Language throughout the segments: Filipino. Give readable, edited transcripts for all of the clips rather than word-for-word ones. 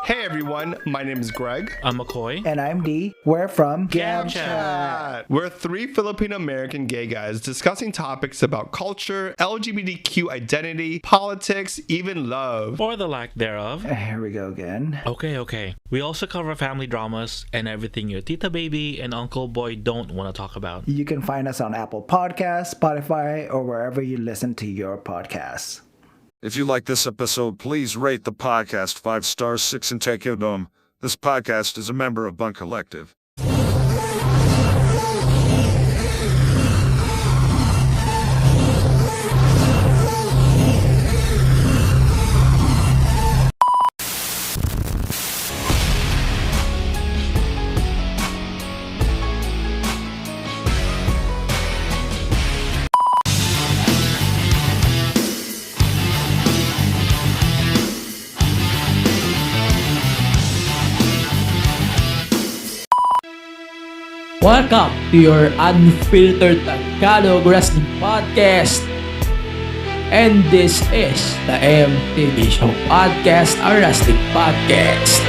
Hey everyone, my name is Greg. I'm McCoy. And I'm D. We're from Chat. We're three Filipino American gay guys discussing topics about culture, LGBTQ identity, politics, even love. Or the lack thereof. Here we go again. Okay. We also cover family dramas and everything your tita baby and uncle boy don't want to talk about. You can find us on Apple Podcasts, Spotify, or wherever you listen to your podcasts. If you like this episode, please rate the podcast 5 stars, 6 and take it home. This podcast is a member of Bunk Collective. Welcome to your unfiltered Tagalog Wrestling Podcast. And this is the MTV Show Podcast, a wrestling podcast.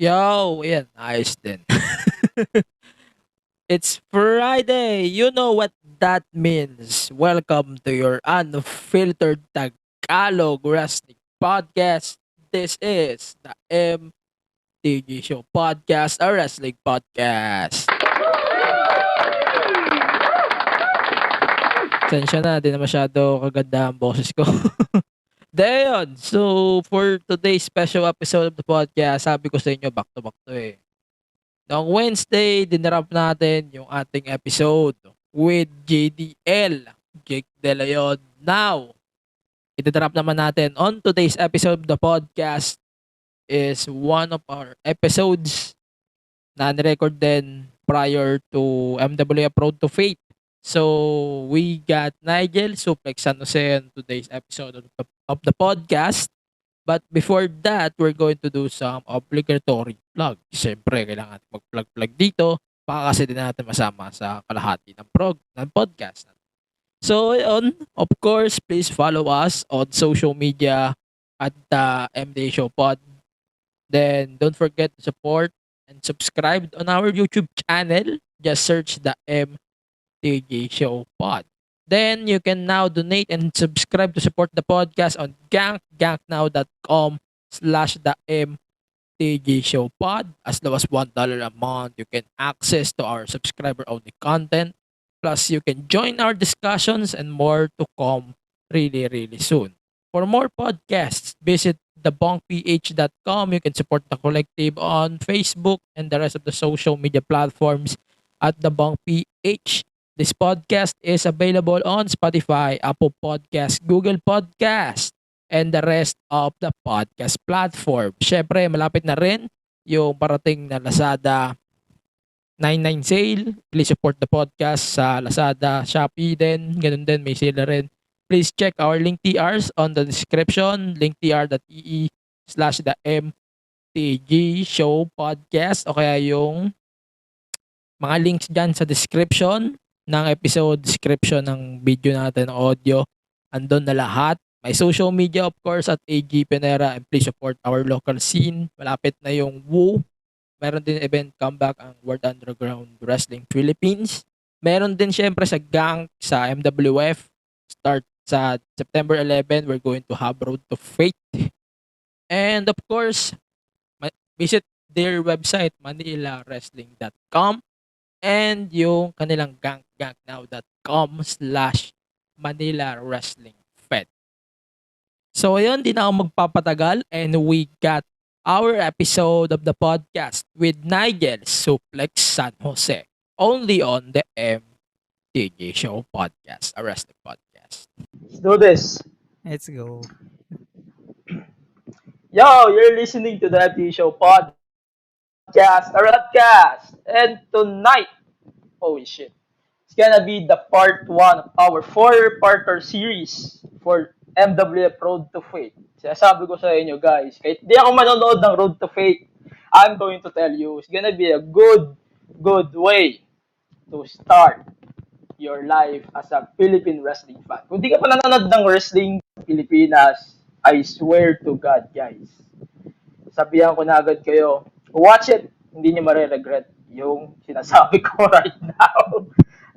Yo, yan, ayos din. It's Friday. You know what that means. Welcome to your unfiltered Tagalog Wrestling Podcast. This is the MTG Show Podcast, a wrestling podcast. Sensya na, di na masyado kaganda ang boses ko. Dayon, so for today's special episode of the podcast, sabi ko sa inyo, back to back to eh. Noong Wednesday, dinarap natin yung ating episode with JDL, Jake De Leon. Now, itadarap naman natin on today's episode of the podcast is one of our episodes na nirecord din prior to MWF Road to Fate. So, we got Nigel Suplex San Jose on today's episode of the podcast. But before that, we're going to do some obligatory plug. Siyempre, kailangan natin mag-plug dito para kasi din natin masama sa kalahati ng podcast. So, of course, please follow us on social media at the MD Show Pod. Then, don't forget to support and subscribe on our YouTube channel. Just search the MTG Show Pod. Then you can now donate and subscribe to support the podcast on ganknow.com/the MTG Show Pod. As low as $1 a month, you can access to our subscriber-only content. Plus, you can join our discussions and more to come really, really soon. For more podcasts, visit thebunkph.com. You can support the collective on Facebook and the rest of the social media platforms at The Bunk PH. This podcast is available on Spotify, Apple Podcast, Google Podcast, and the rest of the podcast platform. Syempre, malapit na rin yung parating na Lazada 99 sale. Please support the podcast sa Lazada, Shopee din. Ganun din, may sale na rin. Please check our link TRs on the description, linktr.ee/the MTG Show Podcast o kaya yung mga links dyan sa description ng episode, description ng video natin, audio, andun na lahat. May social media of course at AG Penera, and please support our local scene. Malapit na yung WOO. Meron din event comeback ang World Underground Wrestling Philippines. Meron din syempre sa Gang sa MWF. Start sa September 11, we're going to have Road to Fate. And of course, visit their website manilawrestling.com and yung kanilang ganknow.com/Manila Wrestling Fed. So ayun, di na ako magpapatagal and we got our episode of the podcast with Nigel Suplex San Jose only on the MTG Show Podcast, a wrestling podcast. Let's do this. Let's go. Yo, you're listening to the FT Show podcast, and tonight, holy shit, it's gonna be the part one of our four-parter series for MWF Road to Fate. Sabi ko sa inyo guys, kahit di ako manonood ng Road to Fate, I'm going to tell you, it's gonna be a good way to start your life as a Philippine wrestling fan. Kung di ka pa nanonood ng wrestling sa Pilipinas, I swear to God, guys, sabihan ko na agad kayo, watch it, hindi niyo mare-regret yung sinasabi ko right now.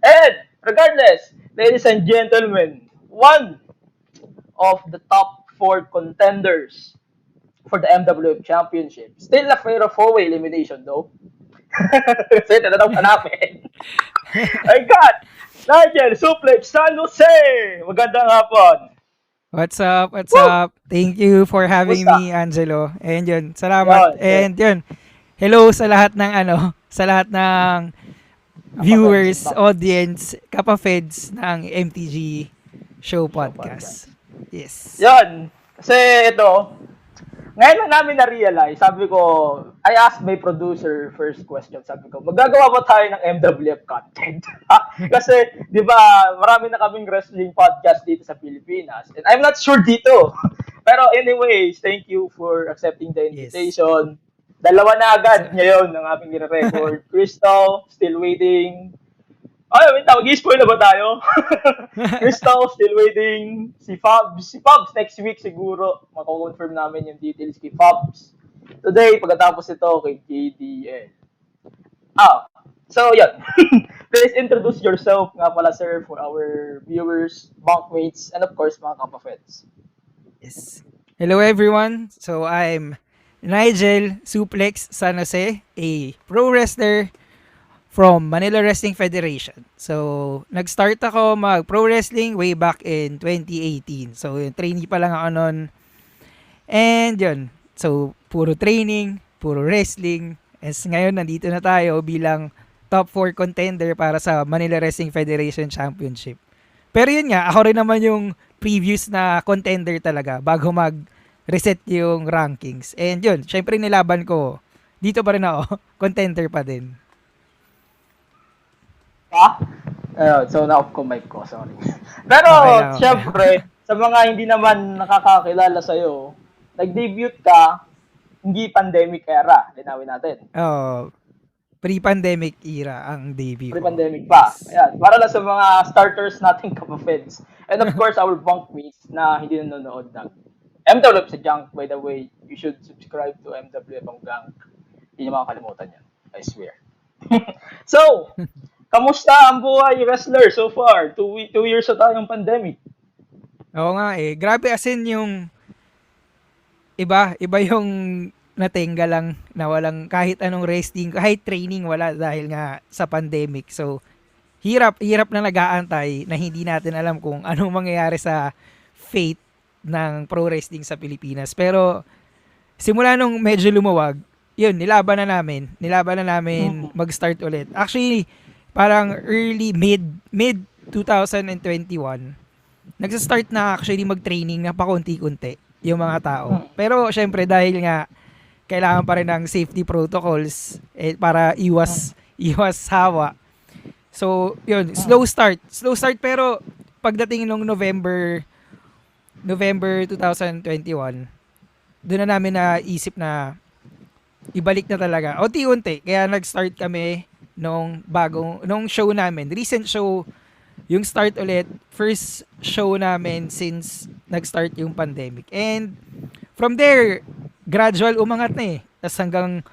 And, regardless, ladies and gentlemen, one of the top 4 contenders for the MWF Championship. Still a fair of 4-way elimination though. Kasi tinanong pa namin. I got Nigel Suplex San Jose! Magandang hapon! What's up? What's up? Thank you for having Kumusta? me, Angelo. And yun, salamat. And yun, hello sa lahat ng sa lahat ng viewers, audience, kapafeds ng MTG Show Podcast. Yes. Yan. Kasi ito, ngayon na namin na-realize, sabi ko, I asked my producer first question, sabi ko, magagawa ba tayo ng MWF content? Kasi, di ba, marami na kaming wrestling podcast dito sa Pilipinas. And I'm not sure dito. Pero anyways, thank you for accepting the invitation. Dalawa na agad ngayon ng aming nire-record. Crystal, still waiting. Ay, wait, mag-i-spoil na ba tayo? Crystal, still waiting. Si Fabs next week siguro. Mako-confirm namin yung details kay Fabs. Today, pagkatapos ito, kay JDL. So yun. Please introduce yourself nga pala, sir, for our viewers, bunkmates, and of course, mga kapafeds. Yes. Hello everyone. So I'm Nigel Suplex San Jose, a pro wrestler from Manila Wrestling Federation. So, nag-start ako mag-pro wrestling way back in 2018. So, yung trainee pa lang ako noon. And yun. So, puro training, puro wrestling. As ngayon, nandito na tayo bilang top 4 contender para sa Manila Wrestling Federation Championship. Pero yun nga, ako rin naman yung previous na contender talaga bago mag-reset yung rankings. And yun, syempre nilaban ko. Dito pa rin ako, contender pa din. So, na-off ko mic ko, sorry. Pero, Okay. syempre, sa mga hindi naman nakakakilala sa'yo, nag-debut ka, hindi pandemic era, linawin natin. Pre-pandemic era ang debut. Pre-pandemic pa. Ayan, para lang sa mga starters nating kapafeds. And of course, our bunkmates na hindi nanonood ng MWF sa Junk, by the way, you should subscribe to MWF ang Junk. Hindi niyo makakalimutan yan. I swear. So, kamusta ang buhay wrestler so far? 2 years na tayong pandemic. Oo nga eh. Grabe as in yung iba yung natingga lang na walang kahit anong wrestling, kahit training wala dahil nga sa pandemic. So, hirap na nag-aantay na hindi natin alam kung anong mangyayari sa fate ng pro wrestling sa Pilipinas. Pero, simula nung medyo lumawag, yun, nilaban na namin mag-start ulit. Actually, parang early, mid 2021, nagsa-start na actually mag-training na pakunti-kunti yung mga tao. Pero syempre dahil nga kailangan pa rin ng safety protocols para iwas hawa. So, yun, slow start pero pagdating nung November 2021, doon na namin naisip na ibalik na talaga. Unti-unti, kaya nag-start kami nung show namin. Recent show, yung start ulit, first show namin since nag-start yung pandemic. And from there, gradual umangat na eh. Tapos hanggang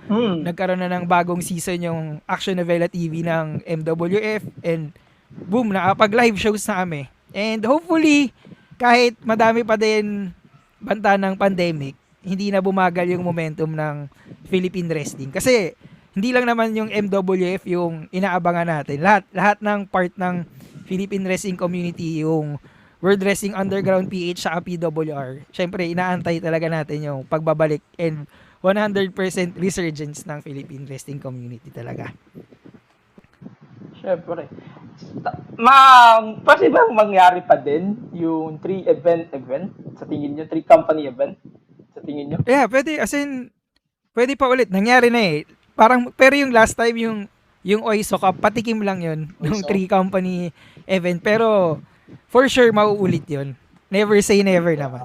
nagkaroon na ng bagong season yung Action Novela TV ng MWF. And boom, nakapag-live shows na kami. And hopefully, kahit madami pa din banta ng pandemic, hindi na bumagal yung momentum ng Philippine Wrestling. Kasi hindi lang naman yung MWF yung inaabangan natin. Lahat ng part ng Philippine Wrestling community, yung World Wrestling Underground PH sa PWR. Syempre, inaantay talaga natin yung pagbabalik and 100% resurgence ng Philippine Wrestling community talaga. Syempre. Pwede ba mangyari pa din yung 3 event sa tingin nyo? 3 company event? Sa tingin nyo? Yeah, pwede. As in, pwede pa ulit. Nangyari na eh. Parang, pero yung last time, yung Oiso Cup, patikim lang yun. Yung Oiso? 3-company event. Pero, for sure, mauulit yun. Never say never naman.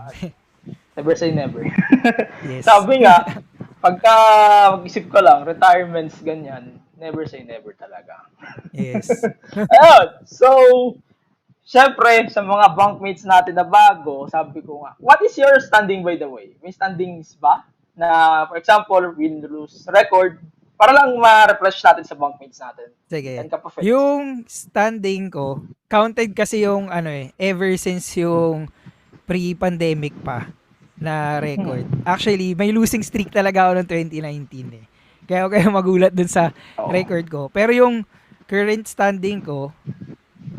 Never say never. Yes. Sabi nga, pagka mag-isip ko lang, retirements, ganyan, never say never talaga. Yes. Ayun. So, syempre, sa mga bunkmates natin na bago, sabi ko nga, what is your standing by the way? May standings ba? Na, for example, win, lose, record, para lang ma-refresh natin sa bunkmates natin. Sige. And kapafets. Yung standing ko, counted kasi yung ever since yung pre-pandemic pa na record. Actually, may losing streak talaga ako noong 2019 eh. Kaya ako kayo magulat dun sa record ko. Pero yung current standing ko,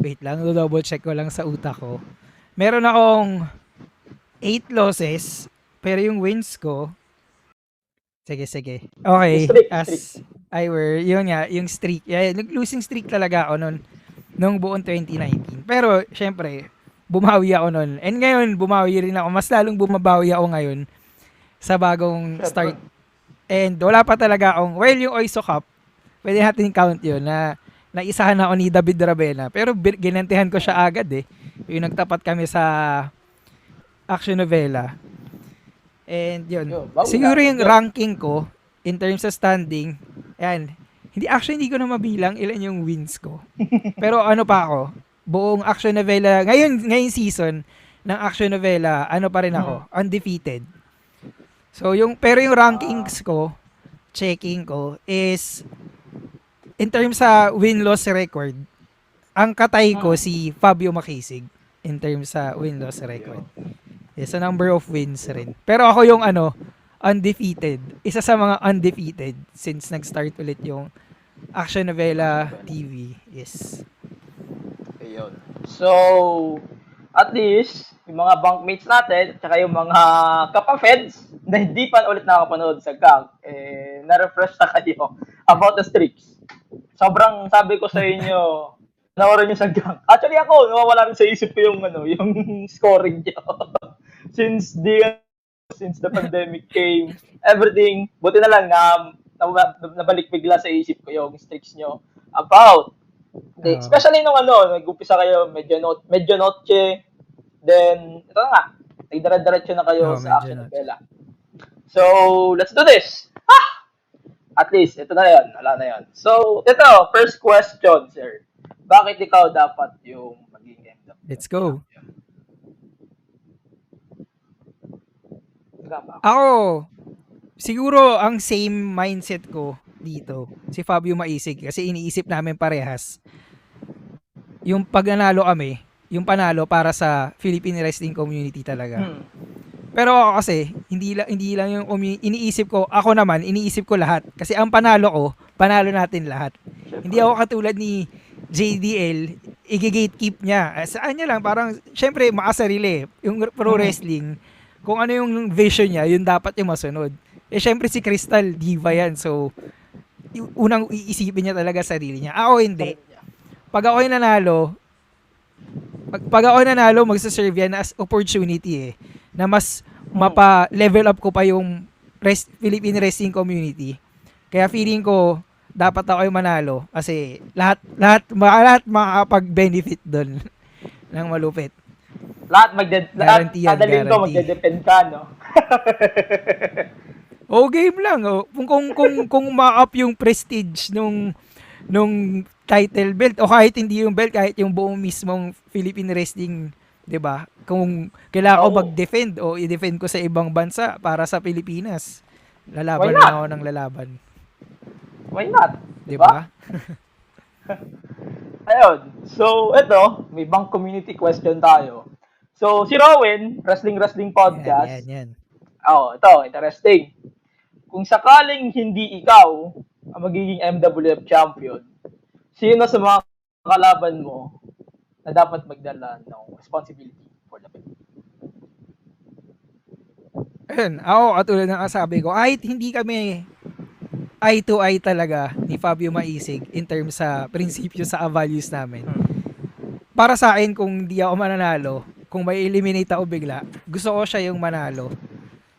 wait lang, double check ko lang sa utak ko. Meron akong 8 losses, pero yung wins ko, sige. Okay, Streak. as I were, yun nga, yung streak. Yeah, nag-losing streak talaga ako nung buong 2019. Pero, syempre, bumawi ako nun. And ngayon, bumawi rin ako. Mas lalong bumabawi ako ngayon sa bagong start. And wala pa talaga akong, well, yung Oiso Cup, pwede natin count yun na naisahan ako ni David Ravena. Pero ginantihan ko siya agad eh. Yung nagtapat kami sa action novela. And yun. Siguro yung ranking ko in terms of standing, ayan, hindi ko na mabilang ilan yung wins ko. Pero ano pa ako, buong action novela, ngayon season ng action novela, ano pa rin ako, undefeated. So pero yung rankings ko, checking ko is in terms sa win-loss record, ang katay ko si Fabio Makisig in terms sa win-loss record. Yes, a number of wins rin. Pero ako yung undefeated. Isa sa mga undefeated since nag-start ulit yung Action Novela TV. Yes. Ayun. So, at least, yung mga bunkmates natin, at saka yung mga kapafeds na hindi pa ulit nakapanood sa gang, na-refresh na kayo about the streaks. Sobrang sabi ko sa inyo, nawaran nyo sa gang. Actually ako, nawawala rin sa isip ko yung scoring nyo. Since the pandemic came, everything, buti na lang nabalik bigla sa isip ko yung streaks nyo about especially nung nag-umpisa kayo medyo noche, then ito na nga, nagdara-diretso na kayo sa action novela. So, let's do this. At least, ito na yan, wala na yan. So, ito, first question, sir. Bakit ikaw dapat yung maging MW? Let's go. Ako, siguro ang same mindset ko dito, si Fabio Maisig, kasi iniisip namin parehas. Yung pag nanalo kami, yung panalo para sa Philippine Wrestling Community talaga. Pero ako kasi, hindi lang yung iniisip ko, ako naman, iniisip ko lahat. Kasi ang panalo ko, panalo natin lahat. Hindi ako katulad ni JDL, i-gatekeep niya. Saan niya lang, parang, syempre, makasarili. Yung pro wrestling, kung ano yung vision niya, yun dapat yung masunod. Syempre si Crystal, diva yan. So, unang iisipin niya talaga sarili niya. Ako hindi. Pag ako nanalo, magsaserve yan as opportunity na mas mapa-level up ko pa yung Philippine Wrestling Community. Kaya feeling ko, dapat ako yung manalo kasi lahat makakapag-benefit doon ng malupit. Kada linggo magde-depend ka, no? Game lang. Kung ma-up yung prestige nung title belt o kahit hindi yung belt, kahit yung buong mismong Philippine Wrestling, 'di ba? Kung kailangan ko mag-defend o i-defend ko sa ibang bansa para sa Pilipinas, lalaban lang ako ng lalaban. Why not? 'Di ba? Ayun. So, ito, may bang community question tayo. So, si Rowan, Wrestling Podcast. Yan. Ito, interesting. Kung sakaling hindi ikaw ang magiging MWF champion, sino sa mga kalaban mo na dapat magdala ng responsibility for the belt? Ayun, ako katulad ng sabi ko, kahit hindi kami eye to eye talaga ni Fabio Maisig in terms sa prinsipyo sa values namin. Para sa akin, kung di ako mananalo, kung may eliminate ako bigla, gusto ko siya yung manalo.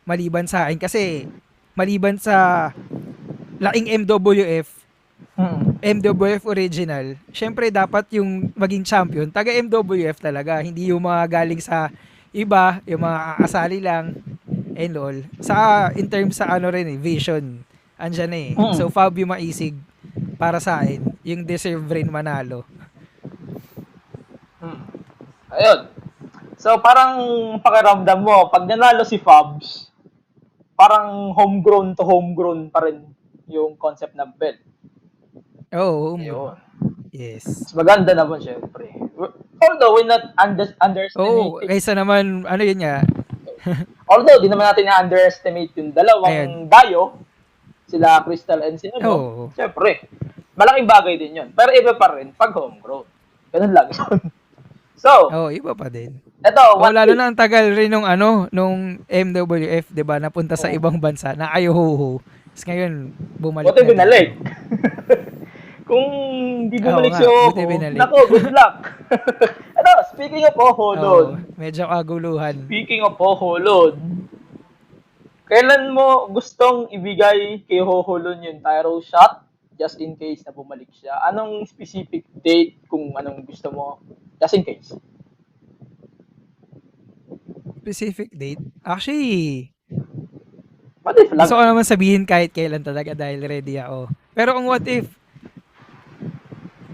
maliban sa akin kasi maliban sa laking MWF original, syempre dapat yung maging champion, taga MWF talaga, hindi yung mga galing sa iba, yung mga asali lang and all. In terms sa ano rin vision, andyan eh. So Fabio Maisig, para sa akin, yung deserve rin manalo. Ayun. So, parang pakiramdam mo, pag nanalo si Fabs, parang homegrown to homegrown pa rin yung concept ng belt. Oo. Yun. Yes. Mas maganda naman, syempre. Although, we're not underestimating. Kaysa naman, ano yun nga, Although, di naman natin na-underestimate yung dalawang dayo, sila Crystal and si Oo. Syempre, malaking bagay din yun. Pero iba pa rin pag homegrown. Ganun lang yun. So, iba pa din. Ito, lalo na ang tagal rin nung MWF, 'di ba? Napunta sa ibang bansa na Ayohoho. Tapos ngayon bumalik. Buti binalik. Kung hindi bumalik si Oho, nako, good luck. Ito, speaking of Oholod. Medyo kaguluhan. Speaking of Oholod, kailan mo gustong ibigay kay Oholod yung Tyro shot just in case na bumalik siya? Anong specific date kung anong gusto mo just in case? Specific date? Actually, what if lang? gusto ko naman sabihin kahit kailan talaga dahil ready ako. Pero kung what if,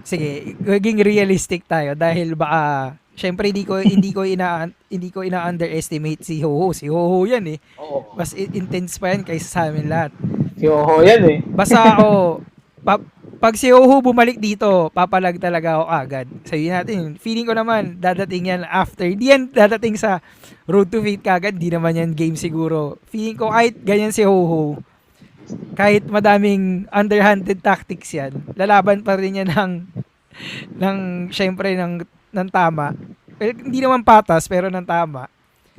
sige, maging realistic tayo dahil baka syempre hindi ko ina-underestimate si Hoho. Si Hoho 'yan eh. Oo. Mas intense pa yan kaysa sa amin lahat. Si Oho yan eh. Basta ako pag si Hoho bumalik dito, papalag talaga ako agad. Sabihin natin, feeling ko naman dadating yan after. Hindi yan dadating sa Road to Fate kagad, di naman yan game siguro. Feeling ko kahit ganyan si Hoho, kahit madaming underhanded tactics yan, lalaban pa rin yan syempre ng tama. Hindi naman patas, pero ng tama.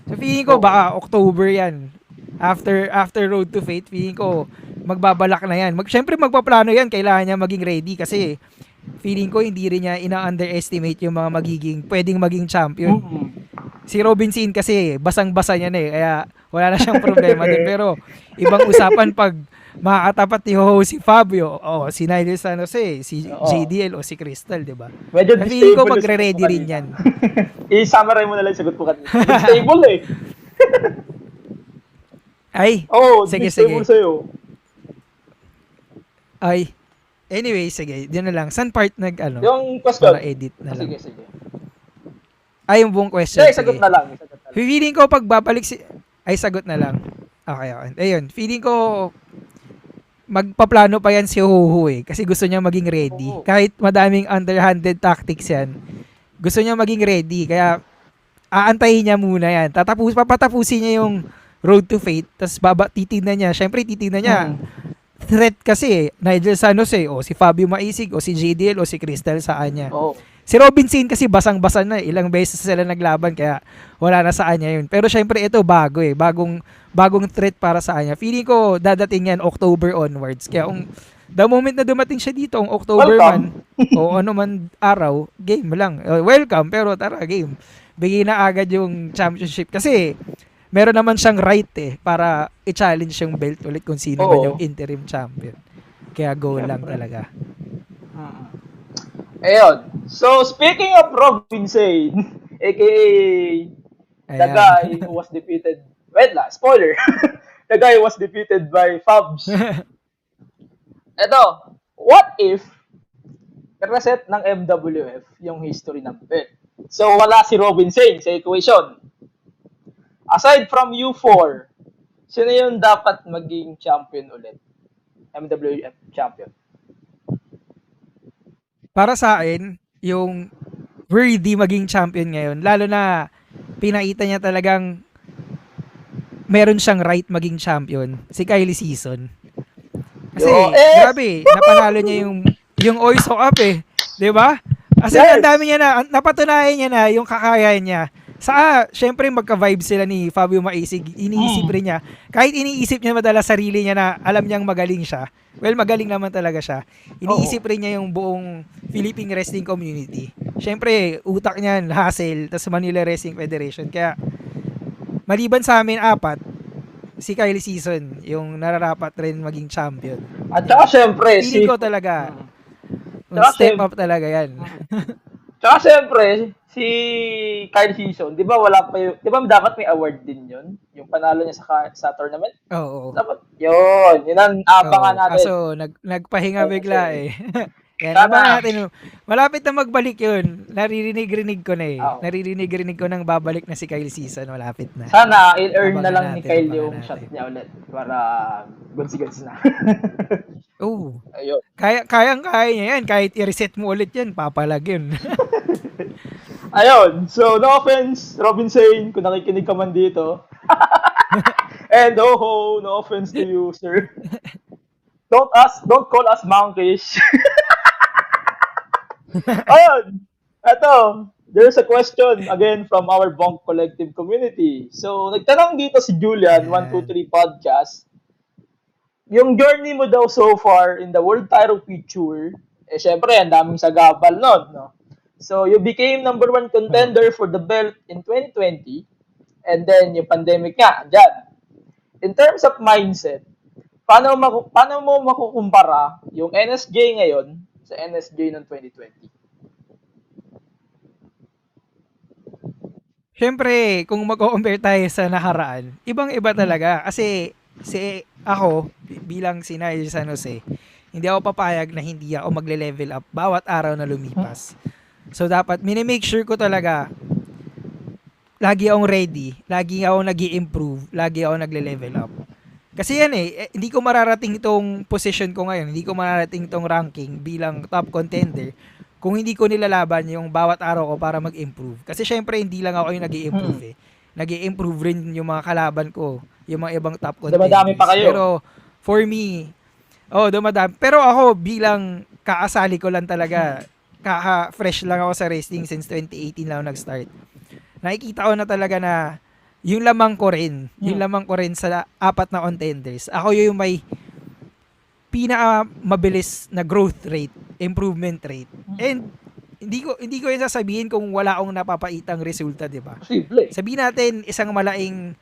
So feeling ko baka October yan. After Road to Fate, feeling ko magbabalak na yan. Syempre magpaplano yan, kailangan niya maging ready kasi feeling ko hindi rin niya ina-underestimate yung mga pwedeng maging champion. Si Robin Sin kasi basang-basa niya na eh, kaya wala na siyang problema din. Pero ibang usapan pag makakatapat ni Hoho si Fabio, si Nigel San Jose, si JDL o si Crystal, di ba? Medyo feeling ko magre-ready rin yan. I-summarize mo na lang yung sagot ko kanina. Stable eh. Ay, sige. Sa'yo. Ay, anyway, sige, yun na lang. Saan part yung question. para edit na lang. Sige. Ay, yung buong question. Sige, sagot na lang. Feeling ko pag babalik sagot na lang. Okay. Ayun, feeling ko magpaplano pa yan si Hoho eh. Kasi gusto niya maging ready. Kahit madaming underhanded tactics yan, gusto niya maging ready. Kaya aantayin niya muna yan. Papatapusin niya yung Road to Fate. Tapos titignan niya. Siyempre, titignan niya. Threat kasi Nigel San Jose o si Fabio Maisig o si JDL o si Crystal sa kanya. Si Robin Sin kasi basang-basa na, ilang beses sila naglaban kaya wala na sa kanya yun. Pero syempre ito bago eh, bagong threat para sa kanya. Feeling ko dadating yan October onwards. Kaya the moment na dumating siya dito, October man o ano man araw, game lang. Welcome, pero tara game. Bigay na agad yung championship kasi meron naman siyang right para i-challenge yung belt ulit kung sino man yung interim champion. Kaya go lang talaga. Ayun. So, speaking of Robin Sane, aka the guy who was defeated, spoiler. The guy who was defeated by Fabs. Eto, what if reset ng MWF yung history ng belt? So, wala si Robin Sane sa equation. Aside from U4, sino yung dapat maging champion ulit? MWF champion. Para sa akin, yung worthy maging champion ngayon, lalo na pinakita niya talagang meron siyang right maging champion, si Kylie Season. Kasi, grabe, napanalo niya yung Oiso Up eh. 'Di ba? Kasi ang dami niya na, napatunayan niya na yung kakayahan niya. Syempre magka-vibe sila ni Fabio Maisig, iniisip rin niya. Kahit iniisip niya madalas sarili niya na alam niyang magaling siya. Well, magaling naman talaga siya. Iniisip rin niya yung buong Philippine Wrestling Community. Syempre, utak niyan, hustle, tas Manila Wrestling Federation. Kaya, maliban sa amin 4, si Kylie Season yung nararapat rin maging champion. At saka syempre, si... Feeling ko talaga, Tsaka step up talaga yan. Tsaka syempre, si Kyle Season, di ba wala pa yung... Di ba dapat may award din yun? Yung panalo niya sa tournament? Oo. Dapat, yun ang abangan natin. Kaso, nagpahinga Oo, bigla kasi- eh. Yan, Sana. abangan natin. Malapit na magbalik yun. Naririnig ko na eh. Oo. Naririnig ko nang babalik na si Kyle Season. Malapit na. Sana, i-earn na Abangan lang ni natin, Kyle abangan yung natin. shot niya ulit para goods na. Oh, Ayun. kayang-kaya niya yan. Kahit i-reset mo ulit yan, papalag yun. Ayun. So, no offense, Robin Sane, kung nakikinig ka man dito. And no offense to you, sir. Don't call us monkeys. Ayun. Eto, there's a question again from our Bonk Collective community. So, nagtanong dito si Julian, 123 Podcast. Yung journey mo daw so far in the World Tyro Tour, eh syempre, ang daming sagabal nun, no? So, you became number 1 contender for the belt in 2020, and then yung pandemic nga, andyan. In terms of mindset, paano mo makukumpara yung NSJ ngayon sa NSJ noong 2020? Siyempre, kung mag-compare tayo sa nakaraan, ibang-iba talaga. Kasi ako, bilang si Nigel San Jose, hindi ako papayag na hindi ako magle-level up bawat araw na lumipas. So, dapat, minimake sure ko talaga, lagi akong ready, lagi akong nag-i-improve, lagi akong nagle-level up. Kasi yan hindi ko mararating itong position ko ngayon, hindi ko mararating itong ranking bilang top contender kung hindi ko nilalaban yung bawat araw ko para mag-improve. Kasi syempre, hindi lang ako yung nag-i-improve Nag-i-improve rin yung mga kalaban ko, yung mga ibang top contenders. Dumadami pa kayo. Pero, for me, dumadami. Pero ako, bilang kaasali ko lang talaga, kaka-fresh lang ako sa wrestling since 2018 lang ako nag-start. Nakikita ko na talaga na yung lamang ko rin sa 4 na contenders. Ako yung may pinaka mabilis na growth rate, improvement rate. And hindi ko yung sasabihin kung wala akong napapaitang resulta, 'di ba? Simple. Sabihin natin isang malaing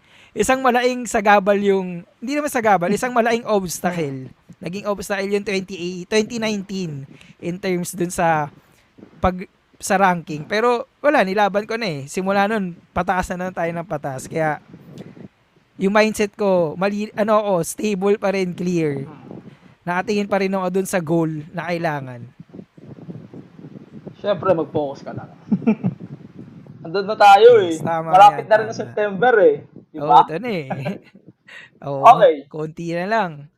sagabal yung hindi naman sagabal, isang malaing obstacle. Naging obstacle yung 2019 in terms dun sa sa ranking. Pero wala, nilaban ko na eh. Simula nun, pataas na tayo ng pataas. Kaya yung mindset ko, stable pa rin, clear. Nakatingin pa rin ako dun sa goal na kailangan. Siyempre, mag-focus ka lang. Andun na tayo eh. Yes, tama Malapit yan, na rin na tama. September eh. Di Oo, ba? ito na eh. Oo, Okay. konti na lang.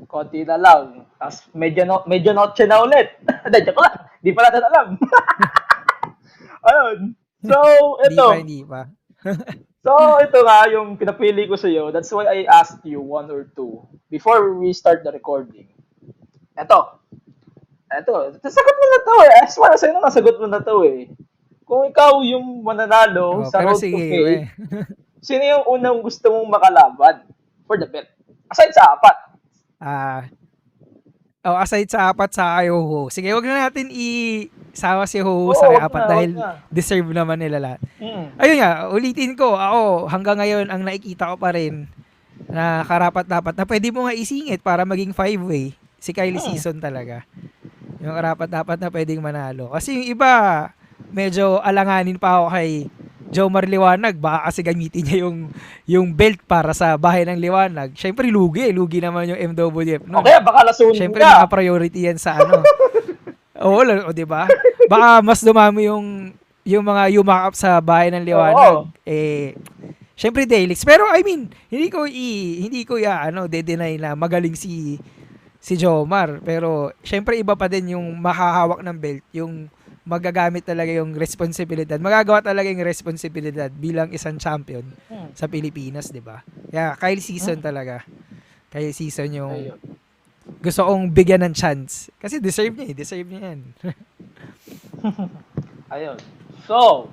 Konti na lang. Tapos medyo noche na ulit. Hindi, joke lang. Di pa natin alam. Ayun. So, ito. Hindi pa. So, ito nga yung pinapili ko sa iyo. That's why I asked you 1 or 2 before we start the recording. Ito. Sagot mo na to eh. As far as I know, nasagot mo na to eh. Kung ikaw yung mananalo sa pero Road to sige, Fame, sino yung unang gusto mong makalaban for the belt? Aside sa 4. Aside sa 4 sa Ho. Sige, wag na natin isawa si Ho Oo, sa wag 4 na, dahil wag na. deserve naman nila lahat. Hmm. Ayun nga, ulitin ko, ako hanggang ngayon ang nakikita ko pa rin na karapat-dapat na pwede mo nga isingit para maging 5-way. Si Kylie Season talaga. Yung karapat-dapat na pwedeng manalo. Kasi yung iba, medyo alanganin pa ako kay Jomar Liwanag. Baka kasi gamitin niya yung belt para sa bahay ng Liwanag. Syempre, lugi naman yung MWF. No? Okay, baka lasunin Syempre, ka. naka-priority yan sa Oo, di ba? Baka mas dumami yung mga yumakap sa bahay ng Liwanag. Oo. Syempre Delix. Pero I mean, hindi ko de-deny na magaling si Jomar. Pero syempre iba pa din yung makahawak ng belt, yung magagamit talaga yung responsibilidad. Magagawa talaga yung responsibilidad bilang isang champion sa Pilipinas, 'di ba? Kaya Kyle Season talaga. Kyle Season yung Ayun. gusto kong bigyan ng chance. Kasi deserve niya yan. Ayun. So,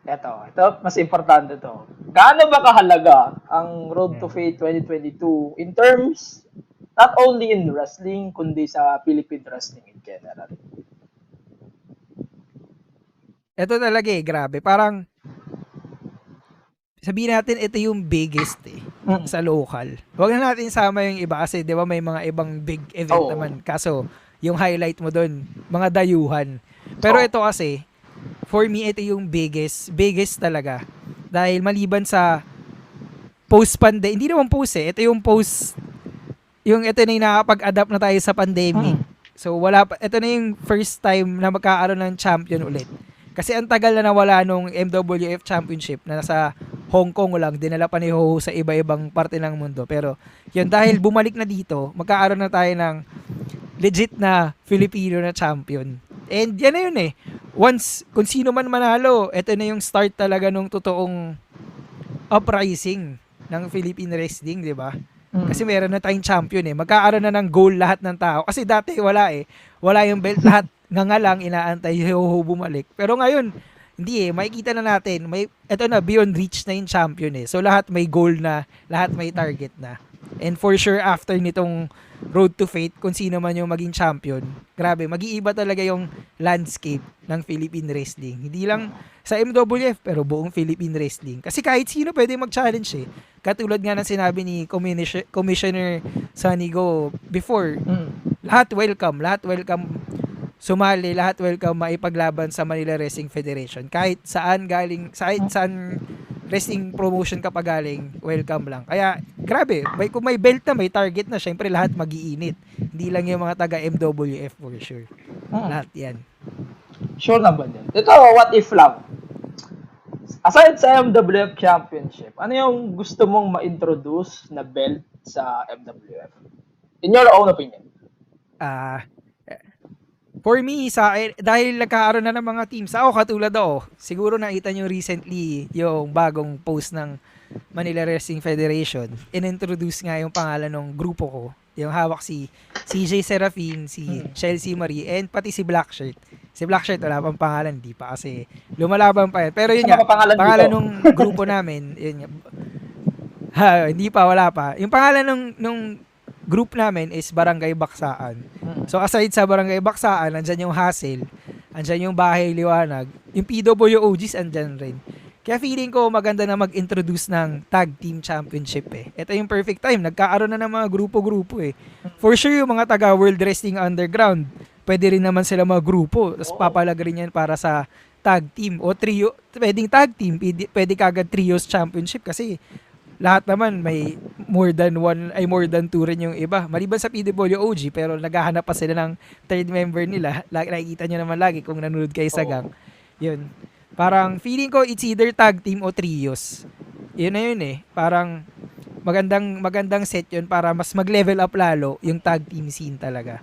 ito, mas importante to. Gaano ba kahalaga ang Road to Fate 2022 in terms, not only in wrestling, kundi sa Philippine wrestling in general? Ito talaga grabe. Parang, sabihin natin, ito yung biggest sa local. Huwag na natin sama yung iba kasi 'di ba may mga ibang big event Oo. naman. Kaso yung highlight mo doon, mga dayuhan. Pero ito kasi for me ito yung biggest talaga. Dahil maliban sa post-pandemic, hindi naman post ito yung post, yung ito na yung nakapag-adapt na tayo sa pandemic. So ito na yung first time na magkakaroon ng champion ulit. Kasi ang tagal na nawala nung MWF Championship na nasa Hong Kong lang, dinala pa ni Ho sa iba-ibang parte ng mundo. Pero yun, dahil bumalik na dito, magkakaroon na tayo ng legit na Filipino na champion. And yan na yun eh. Once, kung sino man manalo, ito na yung start talaga nung totoong uprising ng Philippine Wrestling, di ba? Kasi meron na tayong champion eh. Magkakaroon na ng goal lahat ng tao. Kasi dati wala eh. Wala yung belt lahat. Nga lang, inaantay Ho bumalik. Pero ngayon, hindi eh. Makikita na natin. Ito na, beyond reach na yung champion eh. So lahat may goal na. Lahat may target na. And for sure, after nitong Road to Fate, kung sino man yung maging champion, grabe, mag-iiba talaga yung landscape ng Philippine Wrestling. Hindi lang sa MWF, pero buong Philippine Wrestling. Kasi kahit sino pwede mag-challenge eh. Katulad nga ng sinabi ni Commissioner Sanigo before, lahat welcome sumali, lahat welcome maipaglaban sa Manila Wrestling Federation. Kahit saan wrestling promotion ka pa galing, welcome lang. Kaya, grabe, kung may belt na, may target na, syempre lahat mag-iinit. Hindi lang yung mga taga MWF for sure. Lahat yan. Sure naman yan. Ito, what if lang? Aside sa MWF Championship, ano yung gusto mong ma-introduce na belt sa MWF? In your own opinion. For me, dahil nagkakaroon na ng mga teams, ako katulad siguro nakita nyo recently yung bagong post ng Manila Wrestling Federation. Inintroduce nga yung pangalan ng grupo ko. Yung hawak si CJ Serafin, si Chelsea Marie, and pati si Blackshirt. Si Blackshirt, wala pang pangalan, di pa kasi lumalaban pa yan. Pero yun nga, pangalan ng grupo namin, yun nga, hindi pa, wala pa. Yung pangalan nung group namin is Barangay Baksaan. So aside sa Barangay Baksaan, andyan yung Hassel, andyan yung Bahay Liwanag, yung PWOGs andyan rin. Kaya feeling ko maganda na mag-introduce ng Tag Team Championship eh. Ito yung perfect time. Nagkaaroon na ng mga grupo-grupo eh. For sure yung mga taga World Wrestling Underground, pwede rin naman sila mga grupo. Tapos papalag rin yan para sa tag team o trio. Pwedeng tag team, pwede kagad trios championship kasi lahat naman may more than two rin yung iba. Maliban sa PWOG, pero naghahanap pa sila ng third member nila. Nakikita nyo naman lagi kung nanonood kayo sa gang. Yun. Parang feeling ko it's either tag team o trios. Yun na yun eh. Parang magandang set yun para mas mag-level up lalo yung tag team scene talaga.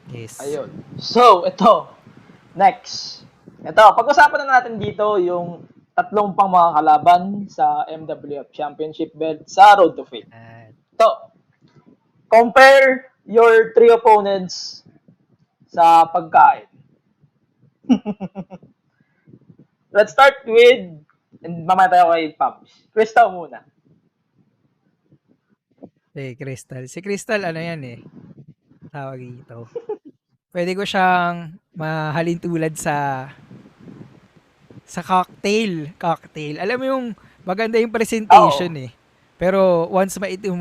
Yes. Ayun. So, ito. Next. Ito, pag-usapan na natin dito yung tatlong pang mga kalaban sa MWF Championship belt sa Road to Fate. Ito. Compare your three opponents sa pagkain. Let's start with, and mamaya tayo kay Pabs. Crystal muna. Crystal. Si Crystal, ano yan eh. Tawag ito. Pwede ko siyang mahalin tulad sa cocktail. Alam mo yung maganda yung presentation eh. Pero once mainom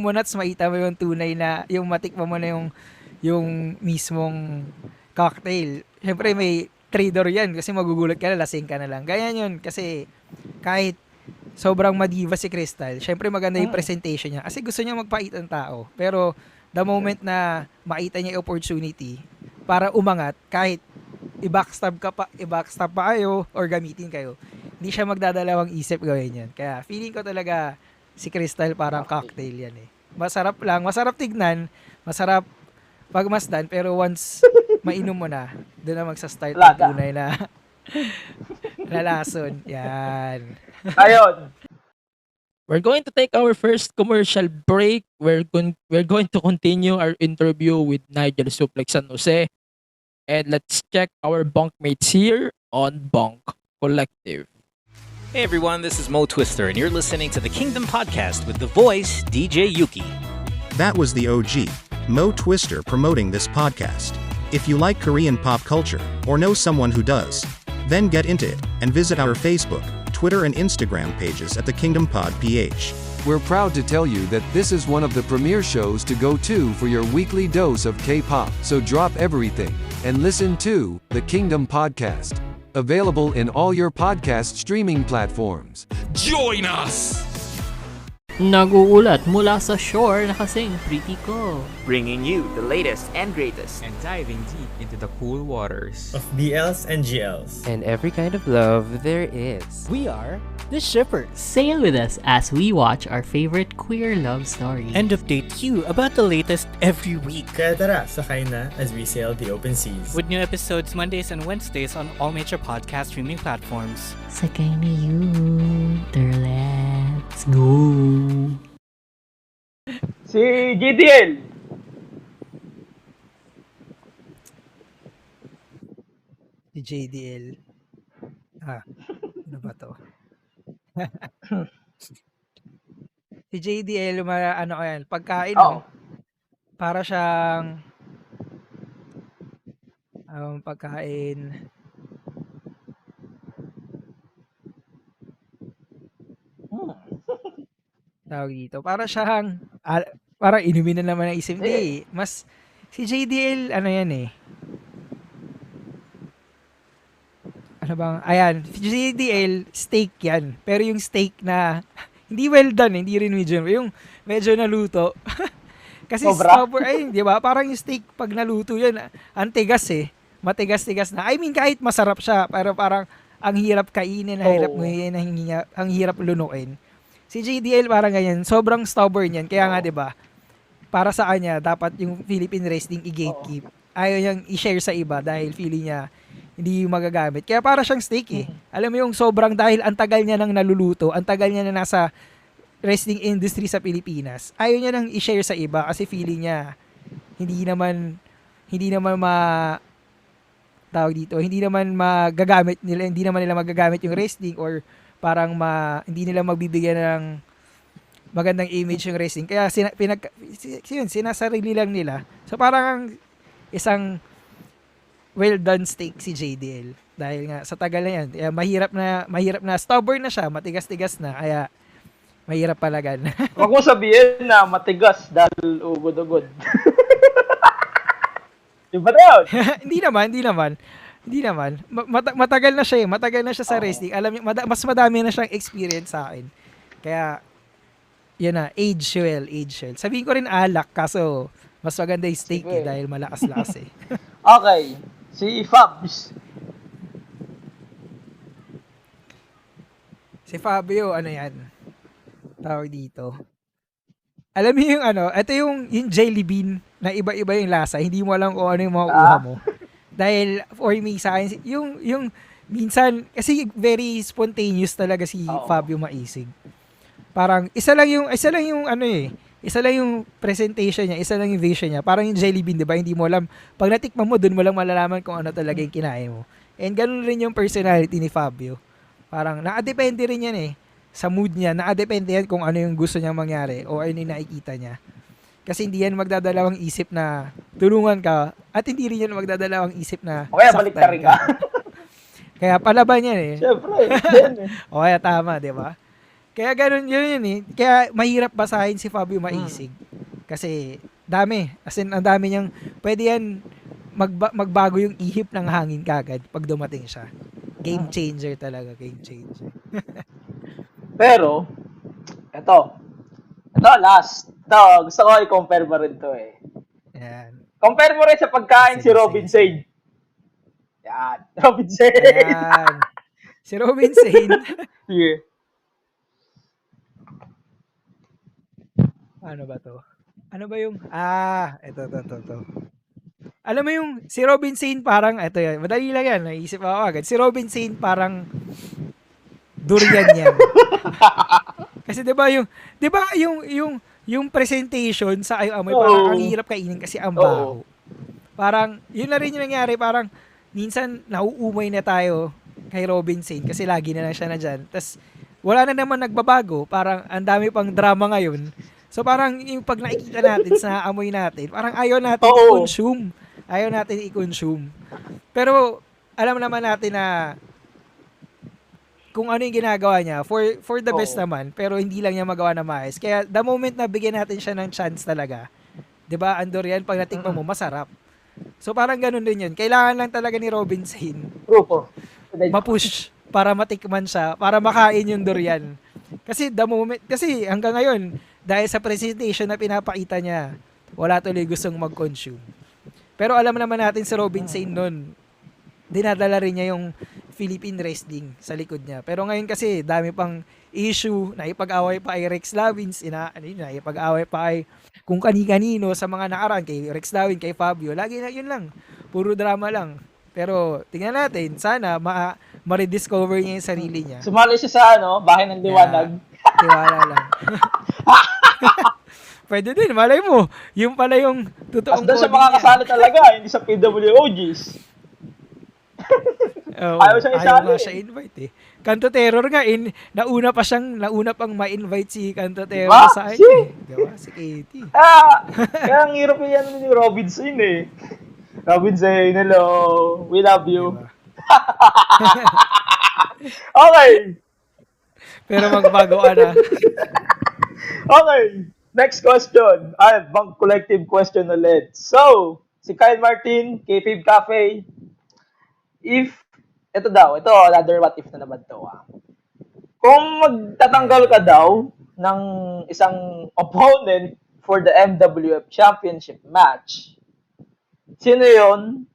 mo na at makita mo yung tunay na, yung matikman mo na yung mismong cocktail. Siyempre may trader yan kasi magugulat ka na, lasing ka na lang. Ganyan yun kasi kahit sobrang madiva si Crystal, syempre maganda yung presentation niya kasi gusto niya magpait ang tao. Pero the moment na makita niya yung opportunity para umangat, kahit i-backstab pa kayo or gamitin kayo, hindi siya magdadalawang isip gawin yan. Kaya feeling ko talaga si Crystal parang cocktail yan eh. Masarap tignan, masarap pagmasdan, pero once mainom mo na, doon na magsa-start ang tunay na lalason. Yan. Ayun. We're going to take our first commercial break. We're going to continue our interview with Nigel Suplex San Jose. And let's check our bunkmates here on Bunk Collective. Hey everyone, this is Mo Twister, and you're listening to the Kingdom Podcast with the voice DJ Yuki. That was the OG, Mo Twister, promoting this podcast. If you like Korean pop culture, or know someone who does, then get into it, and visit our Facebook, Twitter and Instagram pages at the Kingdom Pod PH. We're proud to tell you that this is one of the premier shows to go to for your weekly dose of K-pop. So drop everything and listen to the Kingdom Podcast. Available in all your podcast streaming platforms. Join us! Nag-uulat mula sa shore na kasing Pretty Ko. Bringing you the latest and greatest. And diving deep into the cool waters of BLs and GLs. And every kind of love there is. We are the Shippers. Sail with us as we watch our favorite queer love stories. And update you about the latest every week. Kaya tara, sakay na as we sail the open seas. With new episodes Mondays and Wednesdays on all major podcast streaming platforms. Sakay na you. Let's go. Si GDL. Si JDL. Ano ba to? Si JDL, ano ko yan, pagkain, para siyang pagkain. Tawag dito. Para siyang, parang inumin na naman ng isip. Hindi, mas, si JDL, ano yan eh. Ano bang, ayan, si JDL, steak yan. Pero yung steak na, hindi well done, hindi rin medium. Yung medyo naluto. Kasi stubborn, ay, di ba? Parang yung steak, pag naluto yan, ang tigas eh. Matigas-tigas na. I mean, kahit masarap siya, pero parang, ang hirap kainin, ang hirap lunukin. Si JDL parang ganyan, sobrang stubborn yan. Kaya nga 'di ba? Para sa kanya dapat yung Philippine wrestling i-gatekeep. Ayaw niyang i-share sa iba dahil feeling niya hindi magagamit. Kaya para siyang steak eh. Alam mo yung sobrang dahil ang tagal niya nang naluluto, ang tagal niya na nasa wrestling industry sa Pilipinas. Ayaw niya nang i-share sa iba kasi feeling niya hindi naman hindi naman magagamit yung wrestling or parang hindi nila magbibigyan ng magandang image yung wrestling. Kaya sinasarili lang nila. So parang isang well done steak si JDL. Dahil nga sa tagal na yan. Kaya mahirap na stubborn na siya, matigas-tigas na. Kaya mahirap palagan. Huwag mo sabihin na matigas dahil ugod-ugod. Diba yun? Hindi naman. Matagal na siya eh. Matagal na siya sa wrestling. Alam niyo, mas madami na siyang experience sa akin. Kaya, yan na, age well. Sabihin ko rin alak, kaso mas maganda yung steak eh, dahil malakas-lakas eh. Okay. Si Fabs. Si Fabio, ano yan? Tawag dito. Alam mo yung ito yung jelly bean na iba-iba yung lasa. Hindi mo alam kung ano yung makukuha mo. Dahil for me sa akin, yung minsan kasi very spontaneous talaga si Fabio Maisig. Parang isa lang yung presentation niya, isa lang yung vision niya. Parang yung jelly bean, 'di ba? Hindi mo alam. Pag natikman mo, doon mo lang malalaman kung ano talaga yung kinain mo. And ganun rin yung personality ni Fabio. Parang nakadepende rin yan eh. Sa mood niya, nakadepende yan kung ano yung gusto niyang mangyari o ano yung nakikita niya. Kasi hindi yan magdadalawang isip na tulungan ka at hindi rin yan magdadalawang isip na kaya balik ka rin ka. Kaya palaban yan eh. Siyempre. O kaya tama, di ba? Kaya ganun yun eh. Kaya mahirap basahin si Fabio Maisig. Kasi dami. As in, ang dami niyang, pwede yan magbago yung ihip ng hangin kagad pag dumating siya. Game changer talaga, game changer. Pero, ito last. Ito, gusto ko i-compare mo rin to eh. Yan. Compare mo rin sa pagkain si Robin Sane. Yan, Robin Sane. Yan. Si Robin Sane. Yeah. Ano ba to? Ano ba yung... ito. Alam mo yung si Robin Sane parang... Ito yan, madali lang yan. Naisip ako agad. Si Robin Sane parang... Durian yan. Kasi 'di ba yung presentation sa Ayaw Amoy parang ang hirap kainin kasi ang baho. Parang yun na rin yung nangyari, parang minsan nauumay na tayo kay Robin Sane kasi lagi na lang siya na diyan. Tapos wala na naman nagbabago, parang ang dami pang drama ngayon. So parang yung pag nakikita natin sa amoy natin, parang ayaw natin i-consume. Ayaw natin i-consume. Pero alam naman natin na kung ano yung ginagawa niya for the best naman, pero hindi lang niya magawa na maayos. Kaya the moment na bigyan natin siya ng chance talaga, 'di ba? Andor yan, pag natikman mo masarap. So parang ganun din 'yun. Kailangan lang talaga ni Robin Sane ma-push para matikman siya, para makain yung durian. Kasi hanggang ngayon, dahil sa presentation na pinapakita niya, wala tuloy gustong mag-consume. Pero alam naman natin si Robin Sane noon, dinadala rin niya yung Philippine wrestling sa likod niya. Pero ngayon kasi, dami pang issue, naipag-away pa kay Rex Lavins, naipag-away pa kay kung kani-kanino sa mga nakaraan, kay Rex Lavin, kay Fabio. Lagi na yun lang. Puro drama lang. Pero tingnan natin, sana ma-rediscover niya yung sarili niya. Sumali siya sa Bahay ng Liwanag. Tiwala lang. Pwede din, malay mo. Yung pala yung totoong doon siya makakasali talaga, hindi sa PWOGs. Ayaw nga siya invite eh. Kanto Terror nga, nauna pang ma-invite si Kanto Terror sa akin eh. Diba? Si Katie. Kaya ang hirap yan ni Robinson eh. Robinson, hello. We love you. Diba? Okay. Pero magbago ka na. Okay. Next question. Bang collective question ulit. So, si Kyle Martin, K-Fib Cafe. Ito another what if na naman to. Kung magtatanggal ka daw ng isang opponent for the MWF Championship match, sino yon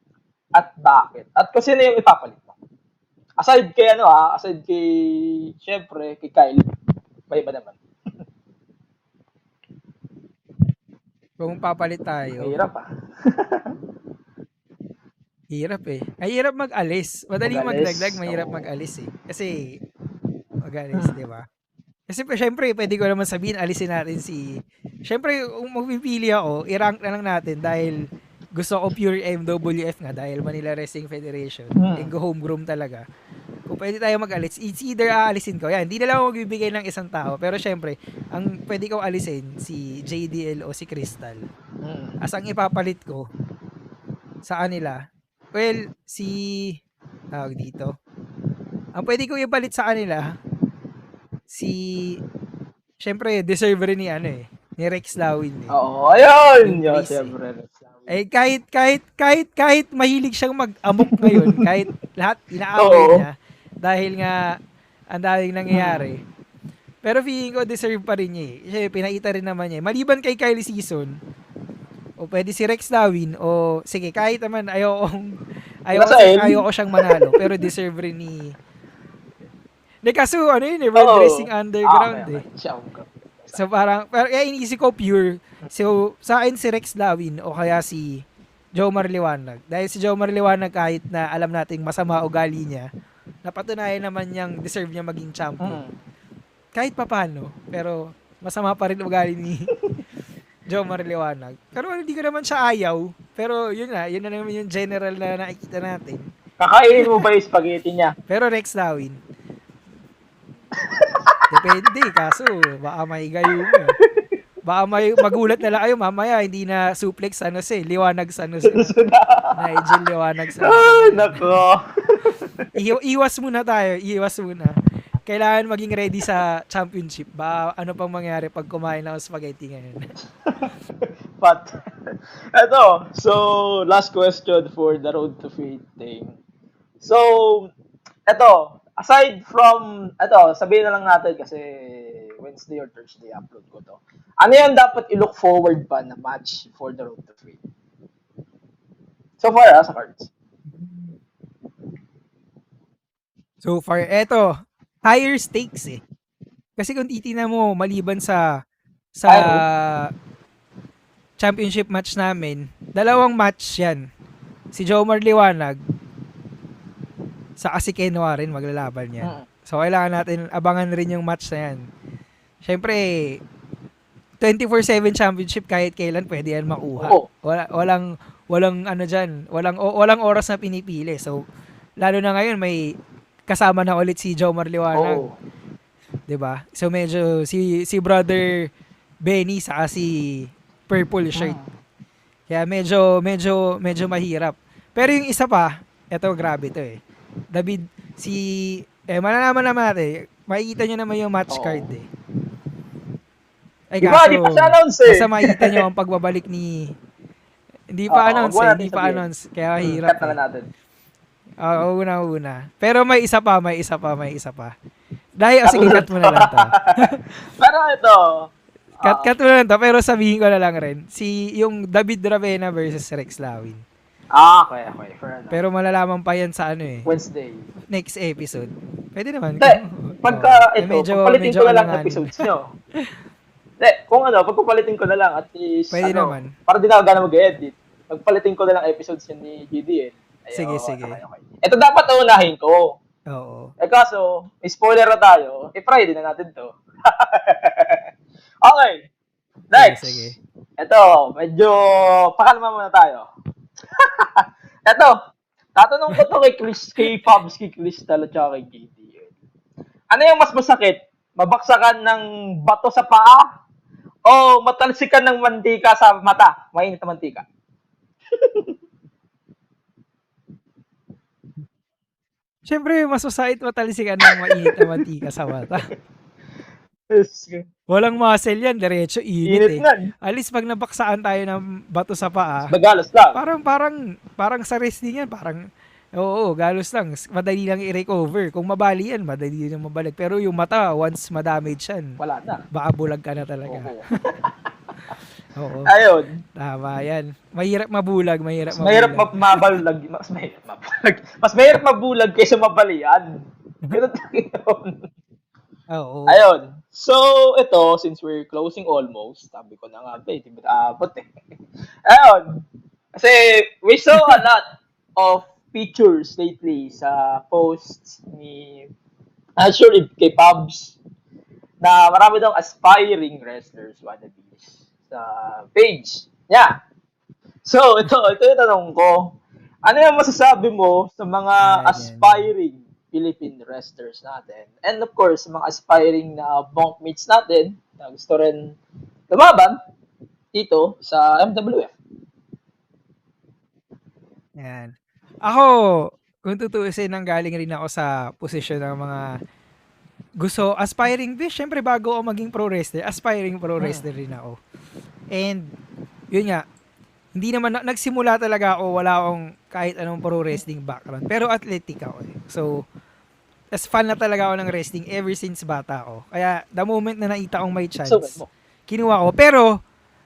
at bakit? At kung sino yung ipapalit mo? Aside kay syempre, kay Kyle. Iba naman. Kung papalit tayo. Hirap Hirap eh. Ay, hirap mag-alis. Madaling magdagdag, mahirap mag-alis eh. Kasi, mag-alis, di ba? Kasi syempre, pwede ko naman sabihin, alisin natin syempre, kung magpipili ako, i-rank na lang natin dahil gusto ko pure MWF nga dahil Manila Wrestling Federation. And go homegrown talaga. Kung pwede tayo mag-alis, it's either aalisin ko. Yan, hindi na lang ako magbibigay ng isang tao. Pero syempre, ang pwede ko alisin, si JDL o si Crystal. As ang ipapalit ko sa kanila, well, tawag dito. Ang pwede ko ipalit sa kanila, syempre, deserve rin ni Rex Lawin eh. Oo, ayun! Yo, syempre, Rex Lawin. Eh, kahit mahilig siyang mag-amok ngayon, kahit lahat inaaway niya, dahil nga, ang daming nangyayari. Pero feeling ko, deserve pa rin niya eh. Kasi pinaita rin naman niya. Maliban kay Kylie Season, o pwede si Rex Lawin, o sige, kahit naman ayoko siyang manalo, pero deserve rin ni kaso World Wrestling Underground eh. So parang, iniisip ko pure. So sa akin si Rex Lawin o kaya si Jomar Liwanag. Dahil si Jomar Liwanag kahit na alam nating masama ugali niya, napatunayan naman niyang deserve niya maging champion. Kahit papano, pero masama pa rin ugali ni Jomar Liwanag. Pero hindi ko naman siya ayaw. Pero yun na naman yung general na nakikita natin. Kakainin mo ba yung spaghetti niya? Pero Rex Lawin. Depende, kaso baka may gayo mo. Baka magulat na lang kayo mamaya, hindi na suplex Liwanag Nigel Liwanag nako. Iwas muna tayo, Kailangan maging ready sa championship. Ano pang mangyari pag kumain ng spaghetti ngayon? But, so, last question for the Road to Fate thing. So, aside from, sabihin na lang natin kasi Wednesday or Thursday upload ko to. Ano yung dapat i-look forward pa na match for the Road to Fate? So far, sa cards. So far, higher stakes eh. Kasi kung titignan mo, maliban sa championship match namin, 2 match yan. Si Jomar Liwanag sa si Kenwa rin maglalaban yan. So kailangan natin abangan rin yung match na yan. Siyempre, 24/7 championship kahit kailan pwede yan makuha. Walang oras na pinipili. So lalo na ngayon may kasama na ulit si Jomar Liwanag. 'Di ba? So medyo si brother Benny sa si purple shirt. Kaya medyo mahirap. Pero yung isa pa, grabe to eh. David, si malalaman naman natin. Makikita nyo naman yung match card eh. Ay, Di ba? Di pa siya announce eh. basta makikita nyo ang pagbabalik ni... Hindi pa announce eh. Hindi pa announce. Kaya hirap Cut na natin. Una. Pero may isa pa. Dahil, sige, cut mo na lang to. Pero ito. Cut mo na lang to, pero sabihin ko na lang rin. Yung David Ravena versus Rex Lawin. Okay. Fair enough. Pero malalaman pa yan sa Wednesday. Next episode. Pwede naman. Pagka medyo pagpapalitin ko na lang alangan. episodes nyo. Pagpapalitin ko na lang at least, Pwede naman. para di na ako gana mag-edit. Pagpalitin ko na lang episodes yun ni GDN. Sige. Okay. Ito dapat unahin ko. Oo. Kaso, may spoiler na tayo. Friday na natin to. Okay. Next. Sige. Ito, medyo pakalma muna tayo. Ito, tatanong ko to kay Fabs, kay Crystal at saka kay GDN. Ano yung mas masakit? Mabaksakan ng bato sa paa o matalsikan ng mantika sa mata? Mainit na mantika. Siyempre, mas masait matalsikan ng mainit na mantika sa mata. Walang muscle yan, diretso init eh. At least pag nabaksaan tayo ng bato sa paa, galos lang. Parang sa wrestling yan, galos lang. Madali lang i-recover. Kung mabali yan, madali lang mabalik. Pero yung mata, once ma-damage yan, wala na. Baka bulag ka na talaga. Oo. Ayun. Tama yan. Mahirap mabulag. Mas mahirap mabulag kaysa mabalian. Ganun yun. Oo. Ayun. So, ito, since we're closing almost, sabi ko na nga ba, hindi ba naabot eh. Ayun. Kasi, we saw a lot of pictures lately sa posts ni, actually, kay Pabs, na marami daw aspiring wrestlers, wannabes, sa page niya. So, ito yung tanong ko. Ano yung masasabi mo sa mga aspiring Philippine wrestlers natin? And of course, mga aspiring na bunkmates natin na gusto rin lumaban dito sa MWF. Yan. Ako, kung tutuusin, nanggaling rin ako sa posisyon ng mga gusto, aspiring din. Siyempre, bago ako maging pro wrestler, aspiring pro wrestler rin ako. And, yun nga, hindi naman, nagsimula talaga ako, wala akong kahit anong pro wrestling background. Pero athletic ako eh. So, as fan na talaga ako ng wrestling ever since bata ako. Kaya, the moment na nakita kong may chance, kinuha ko.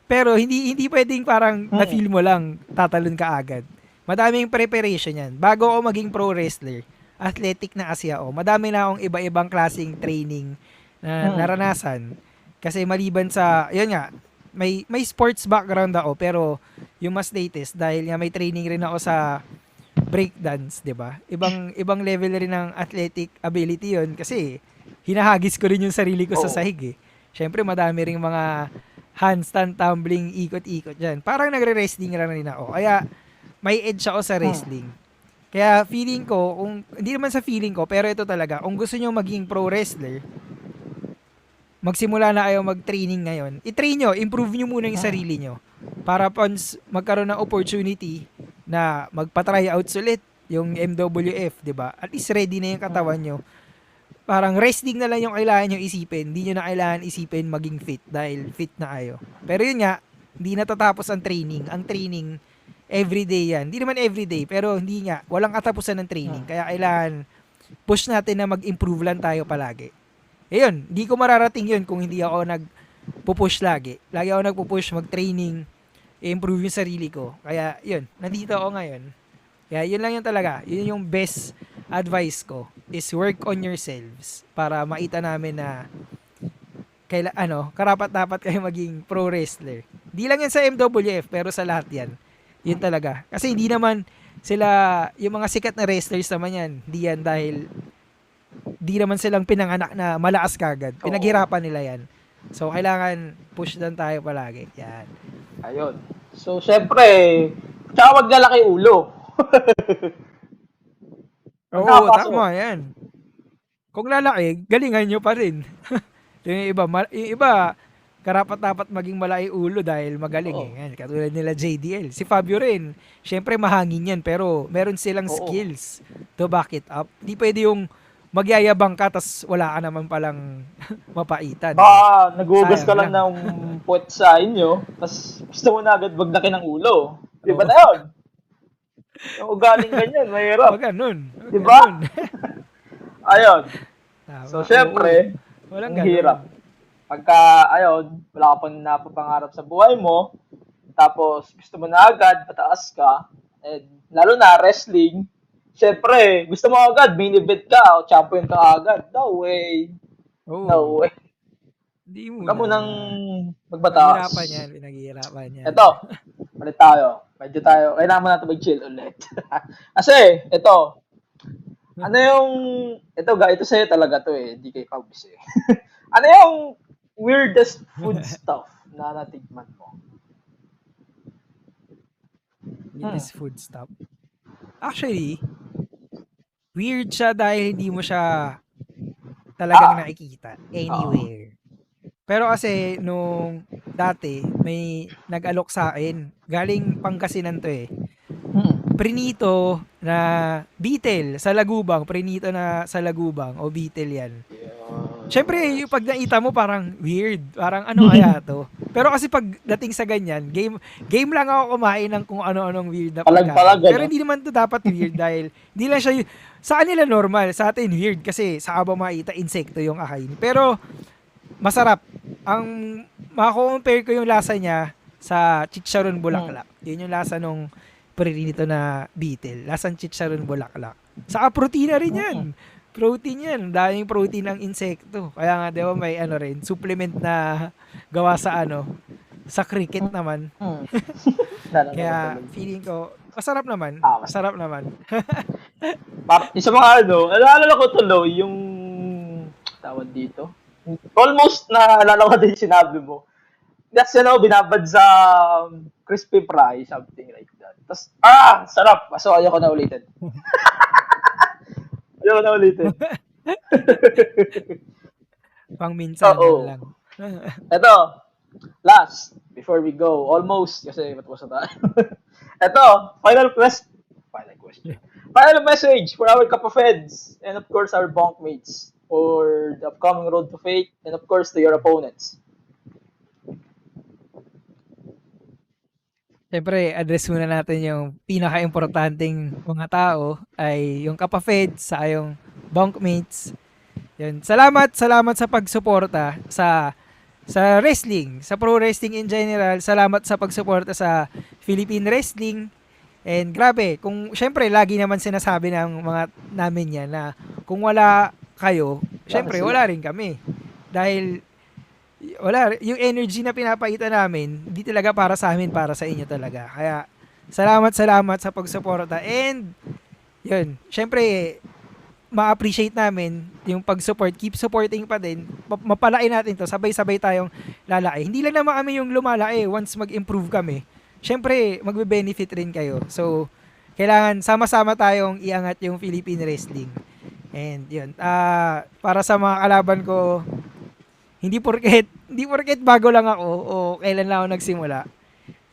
Pero hindi pwedeng parang na-feel mo lang, tatalon ka agad. Madaming preparation yan. Bago ako maging pro wrestler, athletic na kasi ako. Madami na akong iba-ibang klaseng training na naranasan. Kasi maliban sa, yun nga, may sports background ako, pero yung mas latest, dahil nga may training rin ako sa breakdance, 'di ba? Ibang level rin ng athletic ability 'yon kasi hinahagis ko rin yung sarili ko sa sahig eh. Syempre madami ring mga handstand, tumbling, ikot-ikot diyan. Parang nagre-wrestling rin ako. Kaya may edge ako sa wrestling. Kaya feeling ko, hindi naman sa feeling ko, pero ito talaga, kung gusto niyo maging pro wrestler, magsimula na kayo mag-training ngayon. I-train nyo, improve nyo muna yung sarili nyo. Para once magkaroon ng opportunity na magpa-try out ulit yung MWF, di ba? At least ready na yung katawan nyo. Parang wrestling na lang yung kailangan nyo isipin. Hindi nyo na kailangan isipin maging fit dahil fit na kayo. Pero yun nga, hindi natatapos ang training. Ang training, everyday yan. Hindi naman everyday, pero hindi nga. Walang katapusan ng training. Kaya kailangan push natin na mag-improve lang tayo palagi. Ayun, hindi ko mararating yun kung hindi ako nagpupush lagi. Lagi ako nagpupush, mag-training, i-improve yung sarili ko. Kaya yun, nandito ako ngayon. Kaya yun lang yun talaga. Yun yung best advice ko is work on yourselves para makita namin na karapat-dapat kayo maging pro wrestler. Hindi lang yan sa MWF, pero sa lahat yan. Yun talaga. Kasi hindi naman sila, yung mga sikat na wrestlers naman yan, hindi yan dahil di naman silang pinanganak na malakas kagad. Pinaghirapan nila yan. So, kailangan push lang tayo palagi. Yan. Ayun. So, syempre, tsaka wag lalaki ulo. Oo, tama yan. Kung lalaki, galingan nyo pa rin. yung iba, karapat-dapat maging malaki ulo dahil magaling eh. Yan, katulad nila JDL. Si Fabio rin, syempre mahangin yan, pero meron silang skills to back it up. Di pwede yung magyayabang ka tas wala ka naman palang mapaitan. Baka nagugas ka lang Sayang ng puwet sa inyo, tas gusto mo na agad maglaki ng ulo. Di ba na yun? Yung ugaling ganyan, mahirap. Wag ganun. Di ba? Ayun. So, syempre, Walang ang ganun. hirap. Pagka, ayun, wala ka pang napapangarap sa buhay mo, tapos gusto mo na agad, pataas ka, and lalo na wrestling, syempre, gusto mo agad, main event ka, o champion ka agad. No way. Oo. No way. Hindi mo Huwag mo na. nang magbataas. Pinaghihirapan yan. Ito, balik tayo. Medyo tayo, kailangan mo natin mag-chill ulit. Kasi, ito, ano yung, ito sa'yo talaga to eh, hindi kay Pabs eh. Ano yung weirdest food stuff na natikman mo? Weirdest food stuff. Actually, weird siya dahil hindi mo siya talagang nakikita anywhere. Pero kasi nung dati may nag-alok sa akin, galing Pangasinan to eh. Prinito na beetle sa lagubang, prinito na sa lagubang o beetle yan. Syempre, yung pag nakita mo parang weird, parang ano kaya to. Pero kasi pag dating sa ganyan, game lang ako kumain ng kung ano-anong weird na pagkain. Pero hindi naman to dapat weird dahil hindi lang siya, sa kanila normal, sa atin weird kasi sa aba makita insekto yung akain. Pero masarap. Ang mako-compare ko yung lasa niya sa chicharon bulaklak. Yun yung lasa nung prinito na beetle. Lasang chicharon bulaklak. Saka protina rin yan. Protein yan. Daming protein ang insekto. Kaya nga, di ba, may ano rin, supplement na gawa sa sa cricket naman. Kaya, feeling ko, masarap naman. Masarap naman. Yung sa mga alala ko tuloy, yung tawag dito. Almost naalala ko din sinabi mo. That's, binabad sa crispy fry, something like that. Tapos, sarap. So, ayoko na ulitin. Ayoko na ulitin. Pang minsan lang. Ito, last, before we go, almost, kasi matapos na tayo. Ito, final question. Final message for our Cup of Heads, and of course, our bunkmates, for the upcoming Road to Fate, and of course, to your opponents. Siyempre, address muna natin yung pinaka-importanting mga tao ay yung Cup of Heads, sa yung bunkmates. Yun. Salamat sa pagsuporta sa wrestling, sa pro wrestling in general. Salamat sa pagsuporta sa Philippine wrestling. And grabe, syempre lagi naman sinasabi ng mga namin yan na kung wala kayo, syempre wala rin kami. Dahil yung energy na pinapakita namin, hindi talaga para sa amin, para sa inyo talaga. Kaya salamat sa pagsuporta. And yun, syempre ma-appreciate namin yung pag-support. Keep supporting pa din. Mapalaki natin to. Sabay-sabay tayong lalaki. Hindi lang naman kami yung lumalaki. Once mag-improve kami, syempre magbe-benefit rin kayo. So, kailangan sama-sama tayong iangat yung Philippine wrestling. And yun, para sa mga kalaban ko, hindi porket bago lang ako o kailan lang ako nagsimula,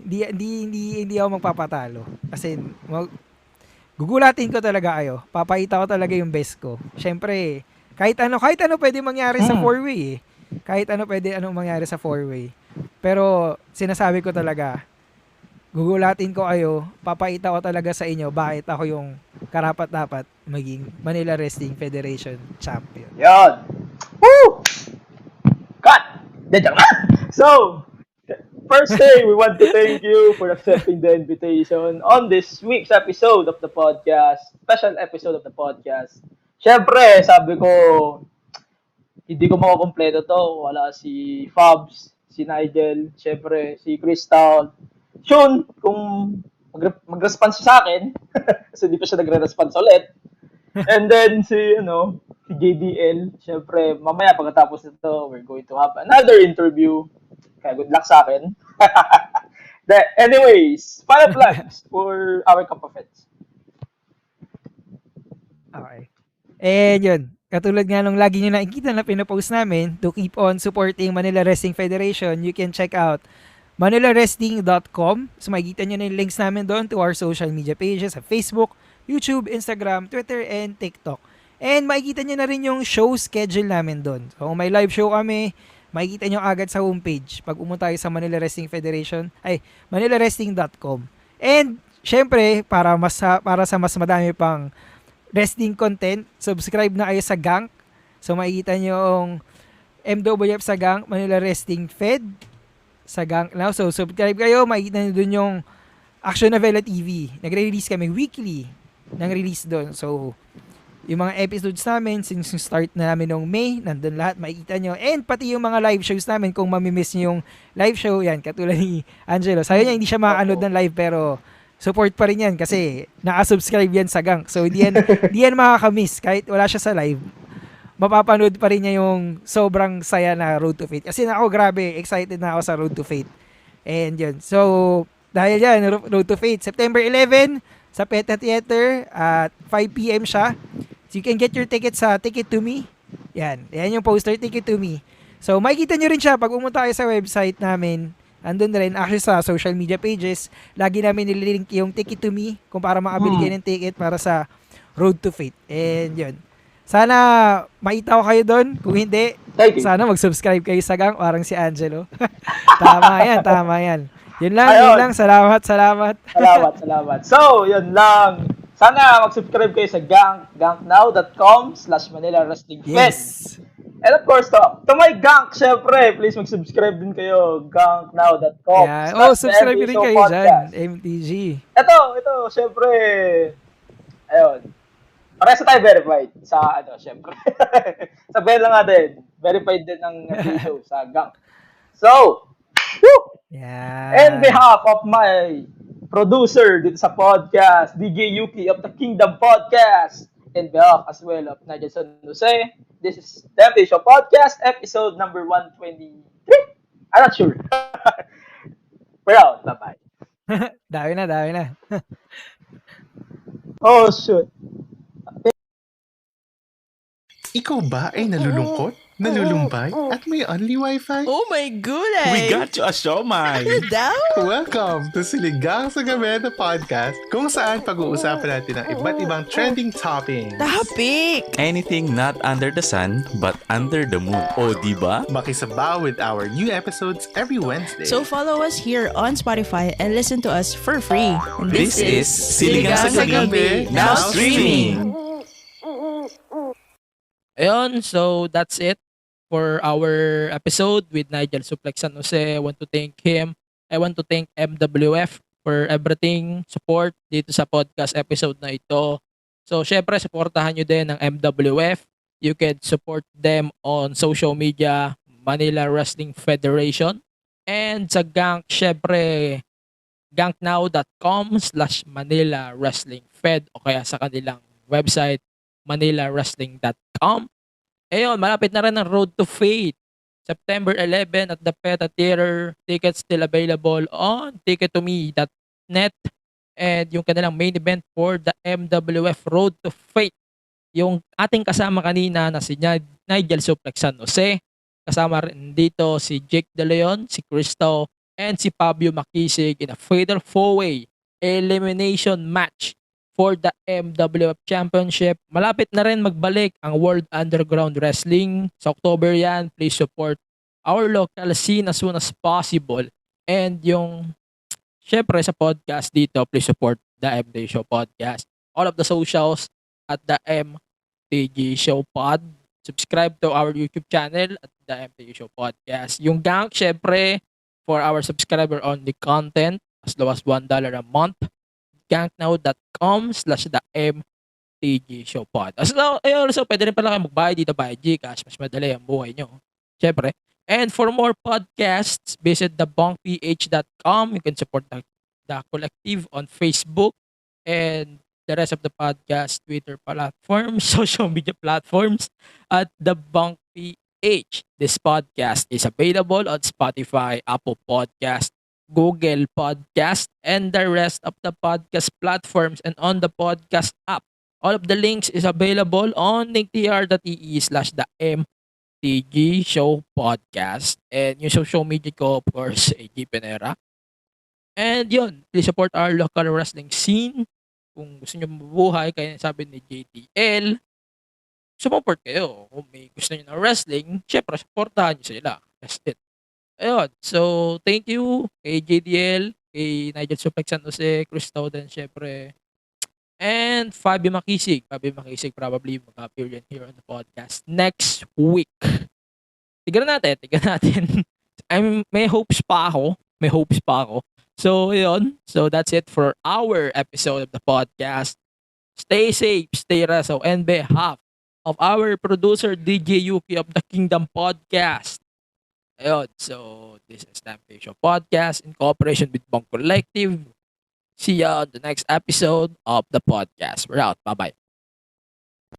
hindi ako magpapatalo. Kasi gugulatin ko talaga kayo. Papakita ko talaga yung best ko. Syempre, kahit ano pwede mangyari sa four-way eh. Kahit ano pwede mangyari sa four-way. Pero sinasabi ko talaga, gugulatin ko kayo, papakita ko talaga sa inyo bakit ako yung karapat-dapat maging Manila Wrestling Federation champion. Yan! Woo! Cut! So, firstly, we want to thank you for accepting the invitation on this week's episode of the podcast, special episode of the podcast. Siyempre, sabi ko, hindi ko makakompleto to. Wala si Fabs, si Nigel, siyempre, si Crystal. Shun, kung mag-response sa akin, kasi hindi pa siya nagre-response ulit. And then, si JDL, siyempre, mamaya pagkatapos nito, we're going to have another interview. Kaya good luck sa akin. Anyways, final plugs for our Cup of Heads. Okay. And yun, katulad nga nung lagi nyo nakikita na pinapost namin, to keep on supporting Manila Wrestling Federation, you can check out manilawrestling.com. So makikita nyo na yung links namin doon to our social media pages sa Facebook, YouTube, Instagram, Twitter, and TikTok. And makikita nyo na rin yung show schedule namin doon. So, kung may live show kami, makikita nyo agad sa homepage pag umunta kayo sa Manila Wrestling Federation, manilawrestling.com. And, syempre, para sa mas madami pang wrestling content, subscribe na kayo sa Gank. So, makikita nyo yung MWF sa Gank, Manila Wrestling Fed sa Gank now. So, subscribe kayo, makikita nyo dun yung Action Novela TV. Nagre-release kami weekly ng release doon. So, yung mga episodes namin, since yung start na namin noong May, nandun lahat, makikita nyo. And pati yung mga live shows namin, kung mamimiss nyo yung live show, yan, katulad ni Angelo. Sayo niya, hindi siya makanood ng live, pero support pa rin yan kasi naka-subscribe yan sa Gank. So, hindi yan makakamiss. Kahit wala siya sa live, mapapanood pa rin niya yung sobrang saya na Road to Fate. Kasi ako, grabe, excited na ako sa Road to Fate. And yun. So, dahil yan, Road to Fate, September 11, sa PETA Theater, at 5 p.m. siya. So, you can get your ticket sa Ticket to Me. Yan yung poster, Ticket to Me. So, makikita nyo rin siya pag pumunta kayo sa website namin. Andun rin, actually sa social media pages, lagi namin nililink yung Ticket to Me kung para makabili kayo ng ticket para sa Road to Fate. And yun. Sana makita ko kayo doon. Kung hindi, sana mag-subscribe kayo sa Gank, parang si Angelo. Tama yan. Yun lang. Salamat. So, yun lang. Sana mag-subscribe kayo sa Gank, ganknow.com/Manila Wrestling Fed. Yes. And of course, to my Gank, syempre, please mag-subscribe din kayo, ganknow.com. Yeah. Subscribe rin kayo dyan, MTG. Ito, syempre, ayun. Pareho tayo verified sa, syempre. Sabihin lang natin, verified din ng show sa Gank. So, woo! Yeah. On behalf of my producer dito sa podcast, DJ Yuki of the Kingdom Podcast, and behalf as well of Nigel San Jose, this is the MT Show Podcast, episode number 123. I'm not sure. We're out. Bye-bye. Dami na. Oh, shoot. Ikaw ba ay nalulungkot, nalulumbay, at may only wifi? Oh my goodness! We got you a siomay! Ano daw? Welcome to Siligang sa Gabi na podcast, kung saan pag-uusapan natin ang iba't ibang trending topics. Topic! Anything not under the sun, but under the moon. O, diba? Makisabaw with our new episodes every Wednesday. So follow us here on Spotify and listen to us for free. And this is Siligang sa Gabi, now streaming! Ayun, so that's it for our episode with Nigel Suplex San Jose. I want to thank him. I want to thank MWF for everything, support dito sa podcast episode na ito. So, syempre, supportahan nyo din ng MWF. You can support them on social media, Manila Wrestling Federation. And sa Gank, syempre, ganknow.com/Manila Wrestling Fed o kaya sa kanilang website, manilawrestling.com. Ayun, malapit na rin ang Road to Fate. September 11 at the PETA Theater. Tickets still available on tickettome.net. And yung kanilang main event for the MWF Road to Fate. Yung ating kasama kanina na si Nigel Suplex San Jose. Kasama rin dito si Jake De Leon, si Cristo, and si Fabio Makisig in a fatal four-way elimination match for the MWF Championship. Malapit na rin magbalik ang World Underground Wrestling. Sa October yan, please support our local scene as soon as possible. And yung, syempre sa podcast dito, please support the MTG Show Podcast. All of the socials at the MTG Show Pod. Subscribe to our YouTube channel at the MTG Show Podcast. Yung Gank, syempre, for our subscriber only content, as low as $1 a month. ganknow.com/the MTG Show Pod. Also, pwede rin pala kayo magbayad dito by Gcash. Mas madali ang buhay nyo. Siyempre. And for more podcasts, visit thebunkph.com. You can support the collective on Facebook and the rest of the podcast, Twitter platforms, social media platforms at The Bunk PH. This podcast is available on Spotify, Apple Podcast, Google Podcast, and the rest of the podcast platforms and on the podcast app. All of the links is available on linktr.ee/the MTG Show Podcast. And yung social media ko, of course, AG Penera. And yun, please support our local wrestling scene. Kung gusto nyo mabuhay, kaya sabi ni JTL, support kayo. Kung may gusto nyo ng wrestling, syempre, supportahan nyo sila. That's it. Ayun. So, thank you kay JDL, kay Nigel Suplex San Jose, Chris Towden, syempre. And Fabi Makisig. Fabi Makisig probably mag-appear yan here on the podcast next week. Tignan natin. May hopes pa ako. So, yun. So, that's it for our episode of the podcast. Stay safe, stay reso, and behalf of our producer, DJ Yuki of the Kingdom Podcast. Ayun. So, this is Stampede Show Podcast in cooperation with Bang Collective. See ya on the next episode of the podcast. We're out. Bye-bye.